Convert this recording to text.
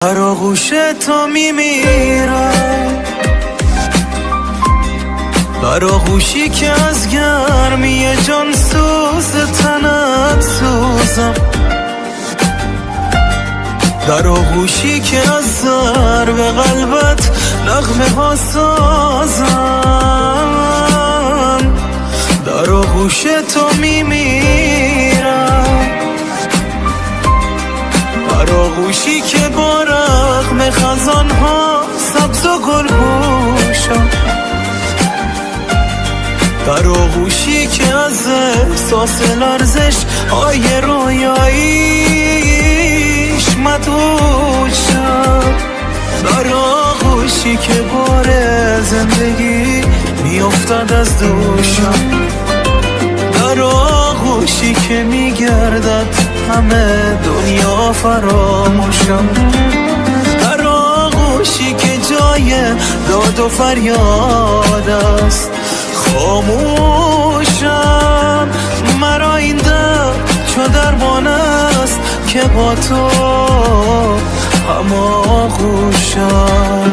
در آغوش تو میمیرم، در آغوشی که از گرمی جان سوز تنت سوزم، در آغوشی که از ضرب قلبت نغمه ها سازم، در آغوش تو میمیرم، در آغوشی که با رغم خزان ها سبز و گل پوشم، در آغوشی که از احساس لرزش های رویاییش مدهوش شد، در آغوشی که بار زندگی میافتد از دوشم، در آغوشی که میگردد همه دنیا فراموشم، در آغوشی که جای داد و فریاد است خاموشم، مرا این درد چو درمان است که با تو هم آغوشم.